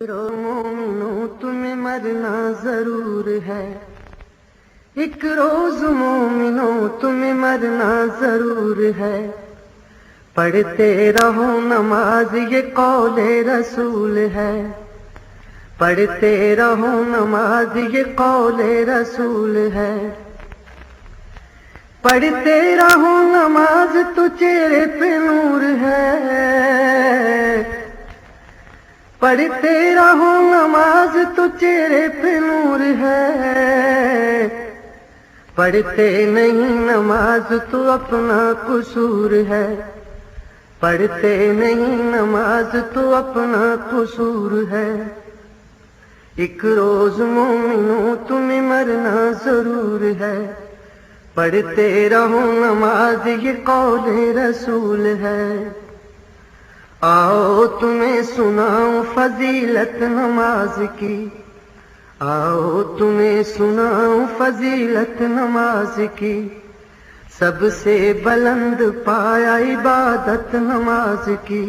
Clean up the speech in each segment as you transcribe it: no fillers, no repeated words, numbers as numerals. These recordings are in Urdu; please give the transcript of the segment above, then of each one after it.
مومنوں تمہیں مرنا ضرور ہے، ایک روز مومنوں تمہیں مرنا ضرور ہے۔ پڑھتے رہو نماز یہ قول رسول ہے، پڑھتے رہو نماز یہ قول رسول ہے۔ پڑھتے رہو نماز تو چہرے پہ نور ہے، پڑھتے رہو نماز تو چہرے پہ نور ہے۔ پڑھتے نہیں نماز تو اپنا قصور ہے، پڑھتے نہیں نماز تو اپنا قصور ہے۔ ایک روز مومنوں تمہیں مرنا ضرور ہے، پڑھتے رہو نماز یہ قول رسول ہے۔ آؤ تمہیں سناؤں فضیلت نماز کی، آؤ تمہیں سناؤں فضیلت نماز کی۔ سب سے بلند پایا عبادت نماز کی،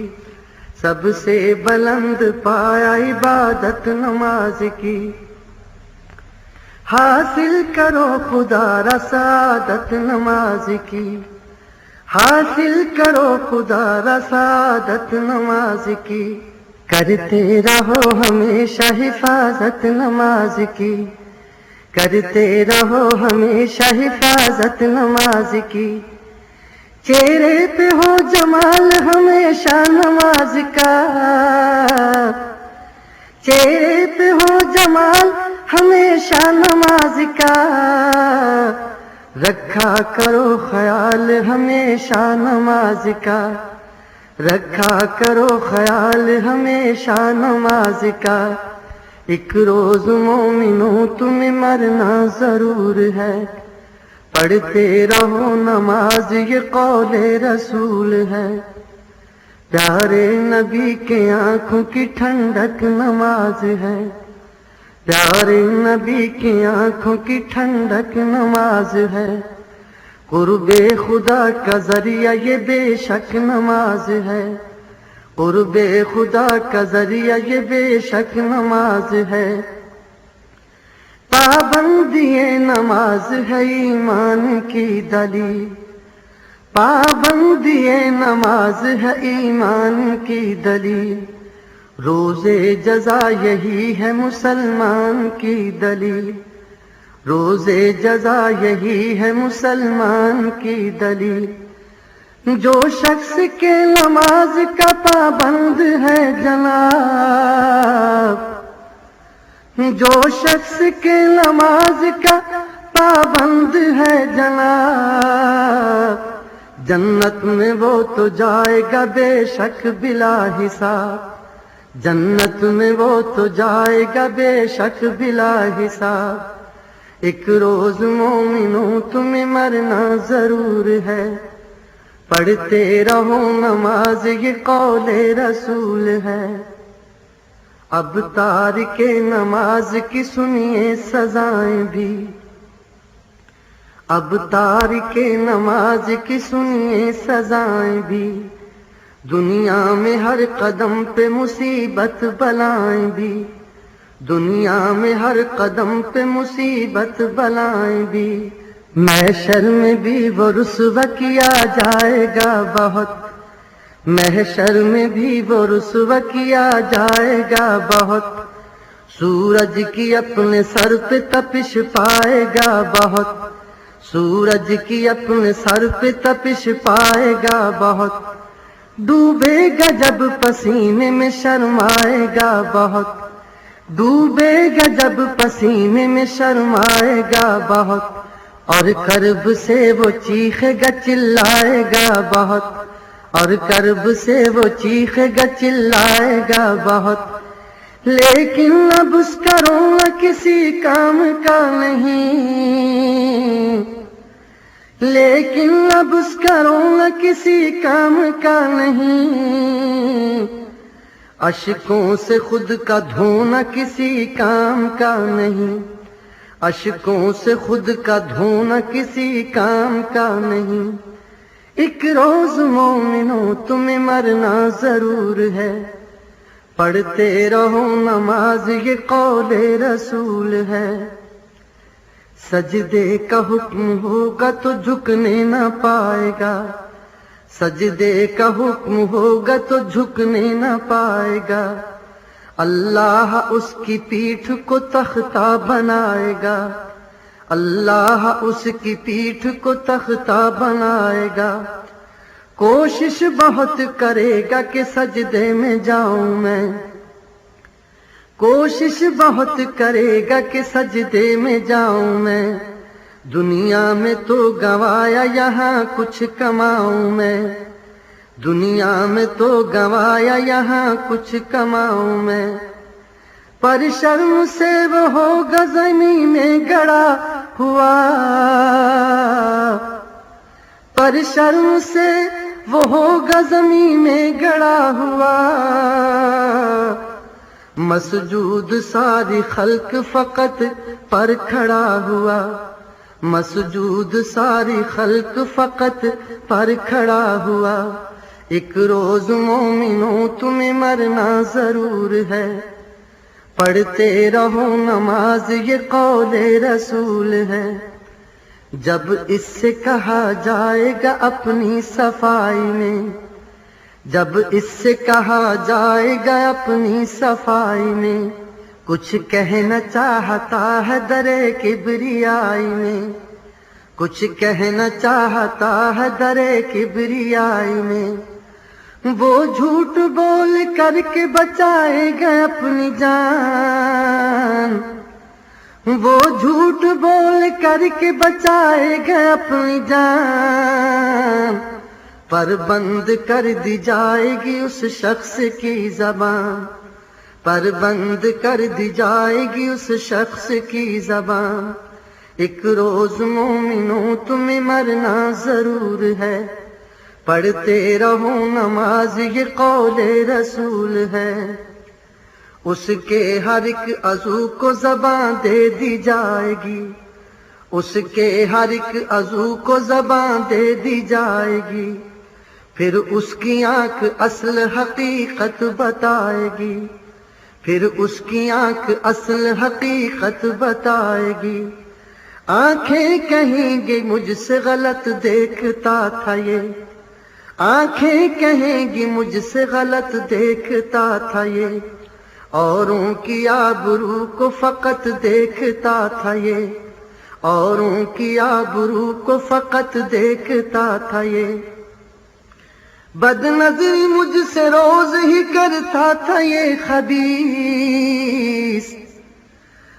سب سے بلند پایا عبادت نماز کی۔ حاصل کرو خدا را سعادت نماز کی، حاصل کرو خدا را سعادت نماز کی۔ کرتے رہو ہمیشہ حفاظت نماز کی، کرتے رہو ہمیشہ حفاظت نماز کی۔ چہرے پہ ہو جمال ہمیشہ نماز کا، چہرے پہ ہو جمال ہمیشہ نماز کا۔ رکھا کرو خیال ہمیشہ نماز کا، رکھا کرو خیال ہمیشہ نماز کا۔ ایک روز مومنوں تمہیں مرنا ضرور ہے، پڑھتے رہو نماز یہ قول رسول ہے۔ پیارے نبی کے آنکھوں کی ٹھنڈک نماز ہے، پیارے نبی کی آنکھوں کی ٹھنڈک نماز ہے۔ قرب خدا کا ذریعہ یہ بے شک نماز ہے، قرب خدا کا ذریعہ یہ بے شک نماز ہے۔ پابندی نماز ہے ایمان کی دلیل، پابندی نماز ہے ایمان کی دلیل۔ روزے جزا یہی ہے مسلمان کی دلیل، روزے جزا یہی ہے مسلمان کی دلیل۔ جو شخص کے نماز کا پابند ہے جناب، جو شخص کے نماز کا پابند ہے جناب، جنت میں وہ تو جائے گا بے شک بلا حساب، جنت میں وہ تو جائے گا بے شک بلا حساب۔ ایک روز مومنوں تمہیں مرنا ضرور ہے، پڑھتے رہو نماز یہ قول رسول ہے۔ اب تارک نماز کی سنیے سزائیں بھی، اب تارک نماز کی سنیے سزائیں بھی۔ دنیا میں ہر قدم پہ مصیبت بلائیں بھی، دنیا میں ہر قدم پہ مصیبت بلائیں بھی۔ محشر میں بھی وہ رسوا کیا جائے گا بہت، محشر میں بھی وہ رسوا کیا جائے گا بہت۔ سورج کی اپنے سر پہ تپش پائے گا بہت، سورج کی اپنے سر پہ تپش پائے گا بہت۔ ڈوبے گا جب پسینے میں شرمائے گا بہت، ڈوبے گا جب پسینے میں شرمائے گا بہت۔ اور کرب سے وہ چیخے گا چلائے گا بہت، اور کرب سے وہ چیخے گا چلائے گا بہت۔ لیکن اب اس کا رونا کسی کام کا نہیں، لیکن اب اس کا رونا کسی کام کا نہیں۔ اشکوں سے خود کا دھونا کسی کام کا نہیں، اشکوں سے خود کا دھونا کسی کام کا نہیں۔ ایک روز مومنوں تمہیں مرنا ضرور ہے، پڑھتے رہو نماز یہ قول رسول ہے، سجدے کا حکم ہوگا تو جھکنے نہ پائے گا، سجدے کا حکم ہوگا تو جھکنے نہ پائے گا، اللہ اس کی پیٹھ کو تختہ بنائے گا، اللہ اس کی پیٹھ کو تختہ بنائے گا، کوشش بہت کرے گا کہ سجدے میں جاؤں میں، کوشش بہت کرے گا کہ سجدے میں جاؤں میں، دنیا میں تو گوایا یہاں کچھ کماؤں میں، دنیا میں تو گوایا یہاں کچھ کماؤں میں، پر شرم سے وہ ہوگا زمین میں گڑا ہوا، پر شرم سے وہ ہوگا زمین میں گڑا ہوا، مسجود ساری خلق فقط پر کھڑا ہوا، مسجود ساری خلق فقط پر کھڑا ہوا، ایک روز مومنوں تمہیں مرنا ضرور ہے، پڑھتے رہو نماز یہ قول رسول ہے، جب اس سے کہا جائے گا اپنی صفائی میں، جب اس سے کہا جائے گا اپنی صفائی میں، کچھ کہنا چاہتا ہے درے کبریائی میں، کچھ کہنا چاہتا ہے درے کبریائی میں، وہ جھوٹ بول کر کے بچائے گا اپنی جان، وہ جھوٹ بول کر کے بچائے گا اپنی جان، پر بند کر دی جائے گی اس شخص کی زبان، پر بند کر دی جائے گی اس شخص کی زبان، ایک روز مومنوں تمہیں مرنا ضرور ہے، پڑھتے رہو نماز یہ قول رسول ہے، اس کے ہر ایک عضو کو زبان دے دی جائے گی، اس کے ہر ایک عضو کو زبان دے دی جائے گی، پھر اس کی آنکھ اصل حقیقت بتائے گی، پھر اس کی آنکھ اصل حقیقت بتائے گی، آنکھیں کہیں گی مجھ سے غلط دیکھتا تھا یہ، آنکھیں کہیں گی مجھ سے غلط دیکھتا تھا یہ، اوروں کی آبرو کو فقط دیکھتا تھا یہ، اوروں کی آبرو کو فقط دیکھتا تھا یہ، بد نظری مجھ سے روز ہی کرتا تھا یہ خبیث،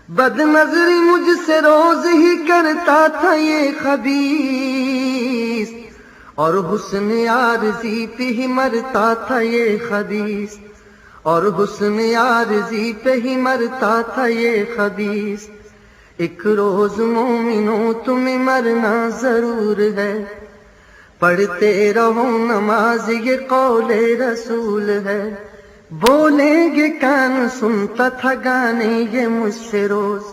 بد نظری مجھ سے روز ہی کرتا تھا یہ خبیث، اور حسن عارضی پہ ہی مرتا تھا یہ خبیث، اور حسن عارضی پہ ہی مرتا تھا یہ خبیث، ایک روز مومنوں تمہیں مرنا ضرور ہے، پڑھتے رہو نماز یہ قول رسول ہے، بولیں گے کان سنتا تھا گانے یہ مجھ سے روز،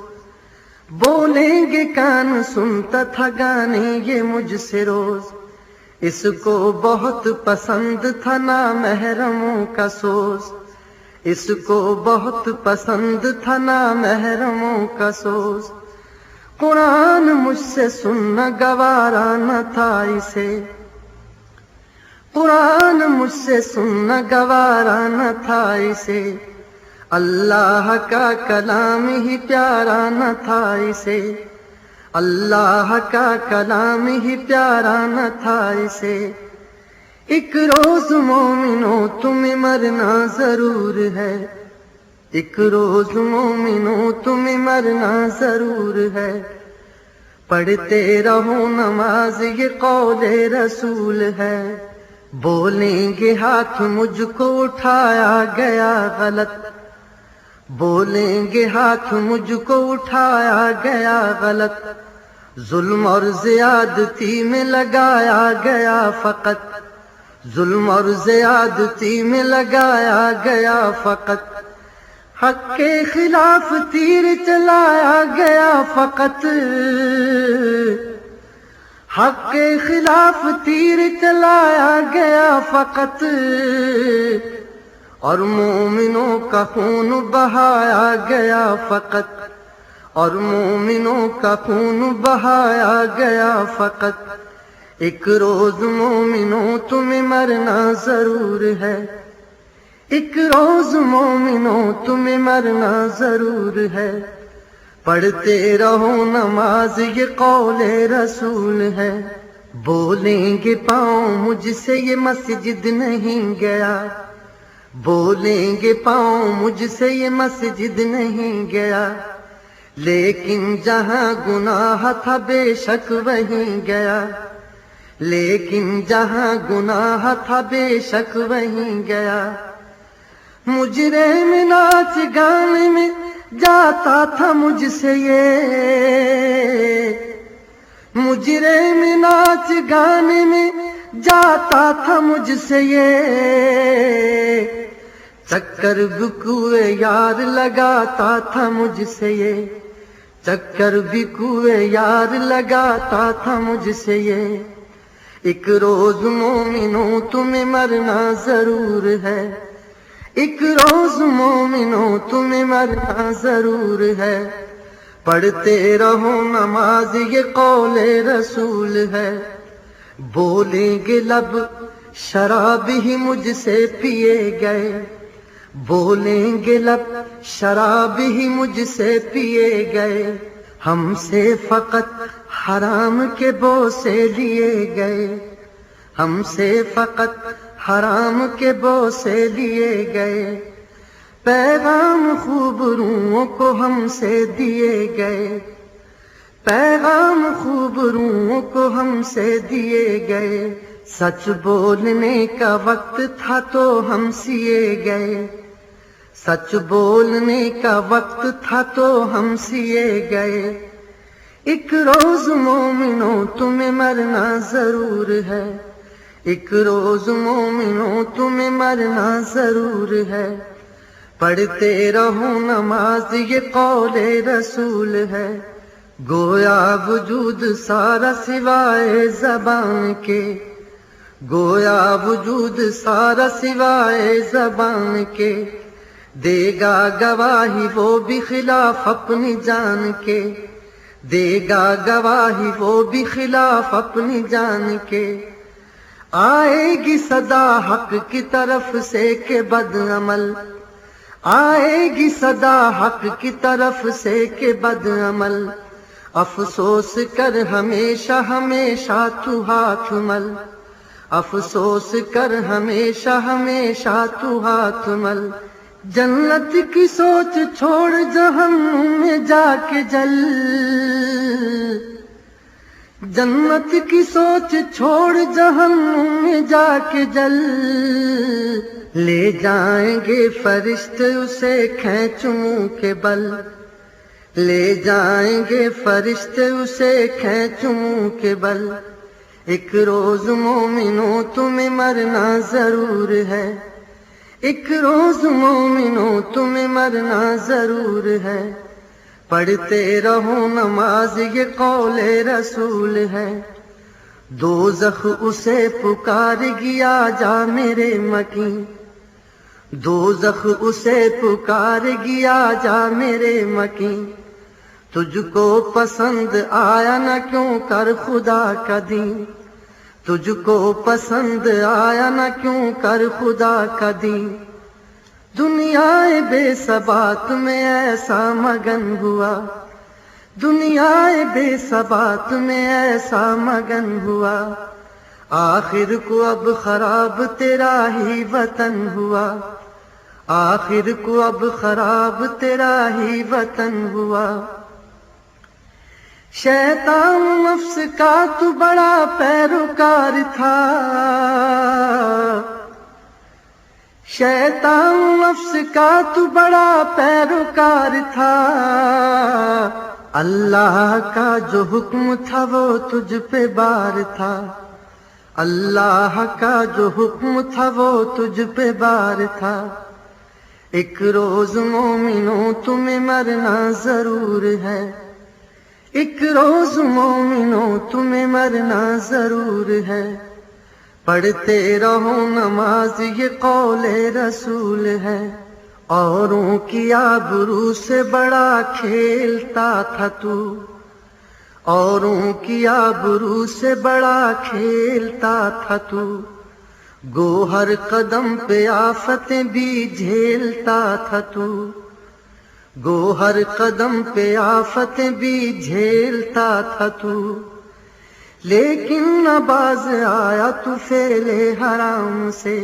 بولیں گے کان سنتا تھا گانے یہ مجھ سے روز، اس کو بہت پسند تھا نامحرموں کا سوز، اس کو بہت پسند تھا نامحرموں کا سوز، قرآن مجھ سے سننا گوارا نہ تھا اسے، قرآن مجھ سے سننا گوارا نہ تھا اسے، اللہ کا کلام ہی پیارا نہ تھا اسے، اللہ کا کلام ہی پیارا نہ تھا اسے، ایک روز مومنوں تمہیں مرنا ضرور ہے، ایک روز مومنوں تمہیں مرنا ضرور ہے، پڑھتے رہو نماز یہ قول رسول ہے، بولیں گے ہاتھ مجھ کو اٹھایا گیا غلط، بولیں گے ہاتھ مجھ کو اٹھایا گیا غلط، ظلم اور زیادتی میں لگایا گیا فقط، ظلم اور زیادتی میں لگایا گیا فقط، حق کے خلاف تیر چلایا گیا فقط، حق کے خلاف تیر چلایا گیا فقط، اور مومنوں کا خون بہایا گیا فقط، اور مومنوں کا خون بہایا گیا فقط۔ ایک روز مومنوں تمہیں مرنا ضرور ہے، ایک روز مومنوں تمہیں مرنا ضرور ہے۔ پڑھتے رہو نماز یہ قول رسول ہے، بولیں گے پاؤں مجھ سے یہ مسجد نہیں گیا، بولیں گے پاؤں مجھ سے یہ مسجد نہیں گیا، لیکن جہاں گناہ تھا بے شک وہیں گیا، لیکن جہاں گناہ تھا بے شک وہیں گیا۔ مجرم ناچ گانے میں جاتا تھا مجھ سے یہ، مجرم ناچ گانے میں جاتا تھا مجھ سے یہ، چکر بکوے یار لگاتا تھا مجھ سے یہ، چکر بکوے یار لگاتا تھا مجھ سے یہ۔ ایک روز مومنوں تمہیں مرنا ضرور ہے، ایک روز مومنوں تمہیں مرنا ضرور ہے۔ پڑھتے رہو نماز یہ قول رسول ہے، بولیں گے لب شراب ہی مجھ سے پیے گئے، بولیں گے لب شراب ہی مجھ سے پیے گئے، ہم سے فقط حرام کے بوسے لیے گئے، ہم سے فقط حرام کے بوسے لیے گئے، پیغام خوب روحوں کو ہم سے دیے گئے، پیغام خوب روحوں کو ہم سے دیے گئے، سچ بولنے کا وقت تھا تو ہم سیے گئے، سچ بولنے کا وقت تھا تو ہم سیے گئے۔ ایک روز مومنوں تمہیں مرنا ضرور ہے، ایک روز مومنوں تمہیں مرنا ضرور ہے۔ پڑھتے رہو نماز یہ قول رسول ہے، گویا وجود سارا سوائے زبان کے، گویا وجود سارا سوائے زبان کے، دے گا گواہی وہ بھی خلاف اپنی جان کے، دے گا گواہی وہ بھی خلاف اپنی جان کے۔ آئے گی صدا حق کی طرف سے کہ بد عمل، آئے گی صدا حق کی طرف سے کہ بد عمل، افسوس کر ہمیشہ ہمیشہ تو ہاتھ مل، افسوس کر ہمیشہ ہمیشہ تو ہاتھ مل۔ جنت کی سوچ چھوڑ جہنم میں جا کے جل، جنت کی سوچ چھوڑ جہنم میں جا کے جل، لے جائیں گے فرشتے اسے کھینچ منہ کے بل، لے جائیں گے فرشتے اسے کھینچ منہ کے بل۔ ایک روز مومنوں تمہیں مرنا ضرور ہے، ایک روز مومنوں تمہیں مرنا ضرور ہے۔ پڑھتے رہو نماز یہ قول رسول ہے، دوزخ اسے پکار گیا جا میرے مکیں، دوزخ اسے پکار گیا جا میرے مکیں، تجھ کو پسند آیا نہ کیوں کر خدا کا دین، تجھ کو پسند آیا نہ کیوں کر خدا کا دین۔ دنیا بے ثبات میں ایسا مگن ہوا، دنیا بے ثبات میں ایسا مگن ہوا، آخر کو اب خراب تیرا ہی وطن ہوا، آخر کو اب خراب تیرا ہی وطن ہوا۔ شیطان نفس کا تو بڑا پیروکار تھا، شیطان نفس کا تو بڑا پیروکار تھا، اللہ کا جو حکم تھا وہ تجھ پہ بار تھا، اللہ کا جو حکم تھا وہ تجھ پہ بار تھا۔ ایک روز مومنوں تمہیں مرنا ضرور ہے، ایک روز مومنوں تمہیں مرنا ضرور ہے۔ پڑھتے رہو نماز یہ قول رسول ہے، اوروں کی آبرو سے بڑا کھیلتا تھا تو، اوروں کی آبرو سے بڑا کھیلتا تھا تو، گو ہر قدم پہ آفتیں بھی جھیلتا تھا تو، گو ہر قدم پہ آفتیں بھی جھیلتا تھا تو، لیکن نہ باز آیا تو فعل حرام سے،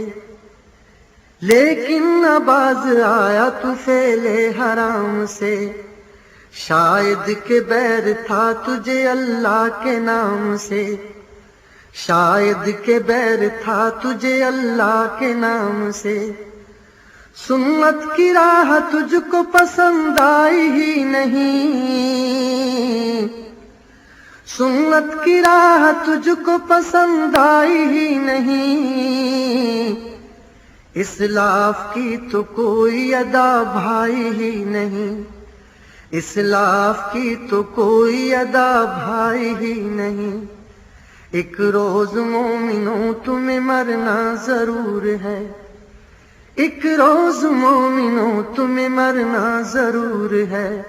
لیکن نہ باز آیا تو فعل حرام سے، شاید کہ بیر تھا تجھے اللہ کے نام سے، شاید کہ بیر تھا تجھے اللہ کے نام سے، سنت کی راہ تجھ کو پسند آئی ہی نہیں، سنت کی راہ تجھ کو پسند آئی ہی نہیں، اسلاف کی تو کوئی ادا بھائی ہی نہیں، اسلاف کی تو کوئی ادا بھائی ہی نہیں، ایک روز مومنوں تمہیں مرنا ضرور ہے، ایک روز مومنوں تمہیں مرنا ضرور ہے،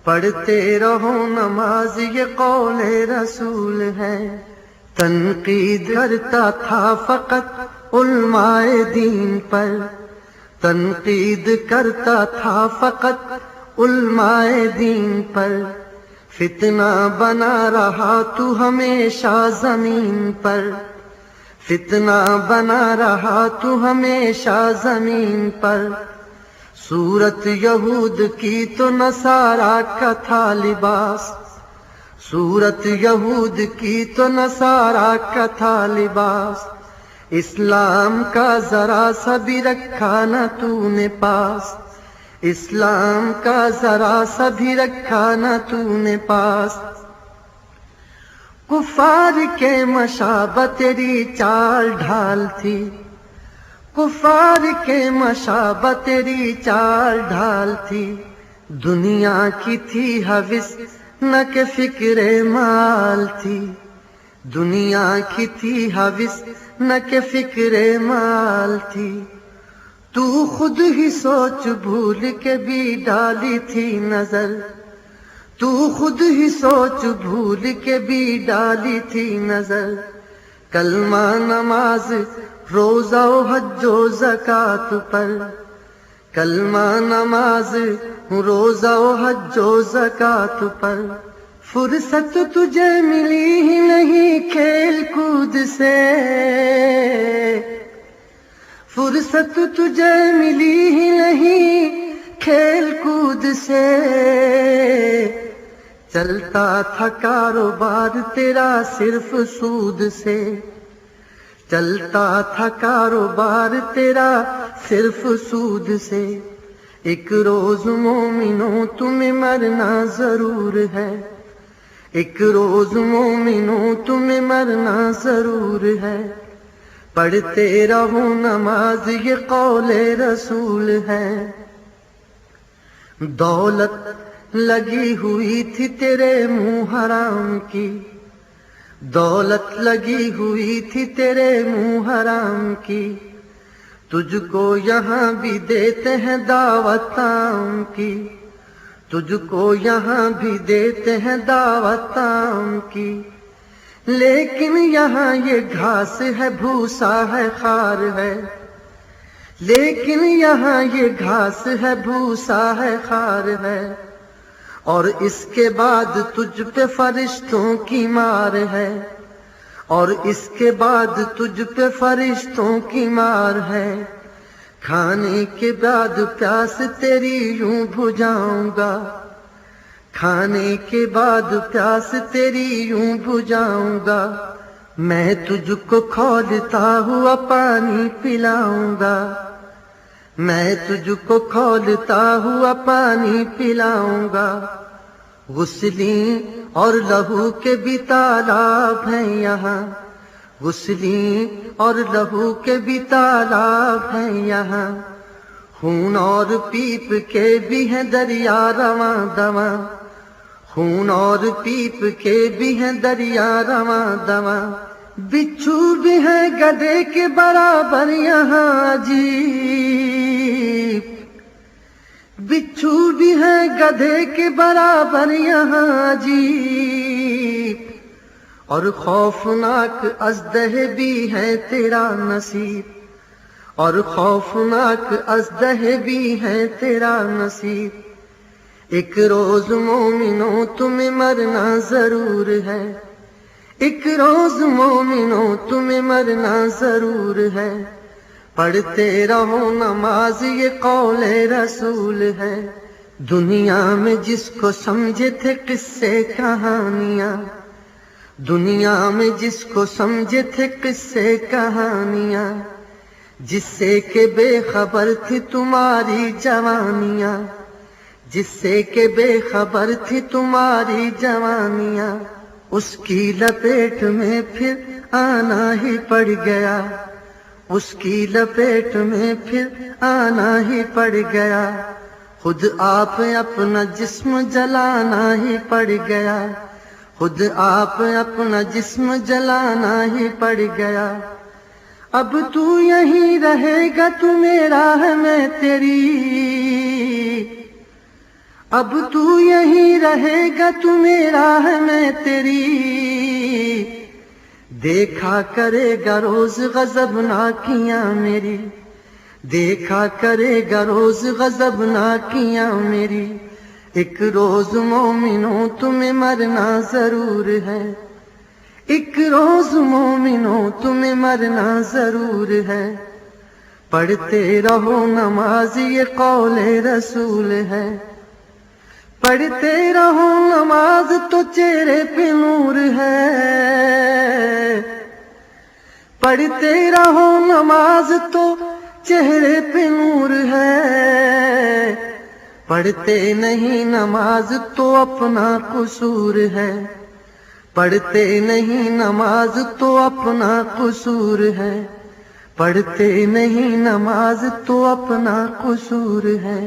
پڑھتے رہو نماز یہ قول رسول ہے، تنقید کرتا تھا فقط علماء دین پر، تنقید کرتا تھا فقط علماء دین پر، فتنہ بنا رہا تو ہمیشہ زمین پر، فتنہ بنا رہا تو ہمیشہ زمین پر، صورت یہود کی تو نصارا کا تھا لباس، صورت یہود کی تو نصارا کا تھا لباس، اسلام کا ذرا سا بھی رکھا نہ تو نے پاس، اسلام کا ذرا سا بھی رکھا نہ تو نے پاس، کفار کے مشابہ تیری چال ڈھال تھی، کفار کے مشابہ تیری چال ڈھال تھی، دنیا کی تھی حوث نہ کہ فکر مال تھی، دنیا کی تھی حوث نہ کہ فکر مال تھی، تو خود ہی سوچ بھول کے بھی ڈالی تھی نظر، تو خود ہی سوچ بھول کے بھی ڈالی تھی نظر، کلمہ نماز روزہ و حج و زکوٰۃ پر، کلمہ نماز روزہ و حج و زکوٰۃ پر، فرصت تجھے ملی ہی نہیں کھیل کود سے، فرصت تجھے ملی ہی نہیں کھیل کود سے، چلتا تھا کاروبار تیرا صرف سود سے، چلتا تھا کاروبار تیرا صرف سود سے، ایک روز مومنوں تمہیں مرنا ضرور ہے، ایک روز مومنوں تمہیں مرنا ضرور ہے، پڑھتے رہو نماز یہ قول رسول ہے، دولت لگی ہوئی تھی تیرے منہ حرام کی، دولت لگی ہوئی تھی تیرے منہ حرام کی، تجھ کو یہاں بھی دیتے ہیں دعوت عام کی، تجھ کو یہاں بھی دیتے ہیں دعوت عام کی، لیکن یہاں یہ گھاس ہے بھوسا ہے خار ہے، لیکن یہاں یہ گھاس ہے بھوسا ہے خار ہے، اور اس کے بعد تجھ پہ فرشتوں کی مار ہے، اور اس کے بعد تجھ پہ فرشتوں کی مار ہے، کھانے کے بعد پیاس تیری یوں بجھاؤں گا، کھانے کے بعد پیاس تیری یوں بجھاؤں گا، میں تجھ کو کھولتا ہوا پانی پلاؤں گا، میں تجھ کو کھولتا ہوا پانی پلاؤں گا، غسلیں اور لہو کے بھی تالاب ہیں یہاں، غسلیں اور لہو کے بھی تالاب ہیں یہاں، خون اور پیپ کے بھی ہیں دریا رواں دواں، خون اور پیپ کے بھی ہیں دریا رواں دواں، بچھو بھی ہے گدھے کے برابر یہاں عجیب، بچھو بھی ہے گدھے کے برابر یہاں عجیب، اور خوفناک اژدہے بھی ہے تیرا نصیب، اور خوفناک اژدہے بھی ہے تیرا نصیب۔ ایک روز مومنوں تمہیں مرنا ضرور ہے، ایک روز مومنوں تمہیں مرنا ضرور ہے، پڑھتے رہو نماز یہ قول رسول ہے۔ دنیا میں جس کو سمجھے تھے قصے کہانیاں، دنیا میں جس کو سمجھے تھے قصے کہانیاں، جس سے کہ بے خبر تھی تمہاری جوانیاں، جس سے کہ بے خبر تھی تمہاری جوانیاں، اس کی لپیٹ میں پھر آنا ہی پڑ گیا، اس کی لپیٹ میں پھر آنا ہی پڑ گیا، خود آپ اپنا جسم جلانا ہی پڑ گیا، خود آپ اپنا جسم جلانا ہی پڑ گیا۔ اب تو یہیں رہے گا تو میرا ہے میں تیری، اب تو یہیں رہے گا تو میرا ہے میں تیری، دیکھا کرے گا روز غضبناکیاں میری، دیکھا کرے گا روز غضبناکیاں میری۔ ایک روز مومنوں تمہیں مرنا ضرور ہے، ایک روز مومنوں تمہیں مرنا ضرور ہے، پڑھتے رہو نماز یہ قول رسول ہے، پڑھتے رہو نماز تو چہرے پہ نور ہے، پڑھتے رہو نماز تو چہرے پہ نور ہے، پڑھتے نہیں نماز تو اپنا قصور ہے، پڑھتے نہیں نماز تو اپنا قصور ہے، پڑھتے نہیں نماز تو اپنا قصور ہے۔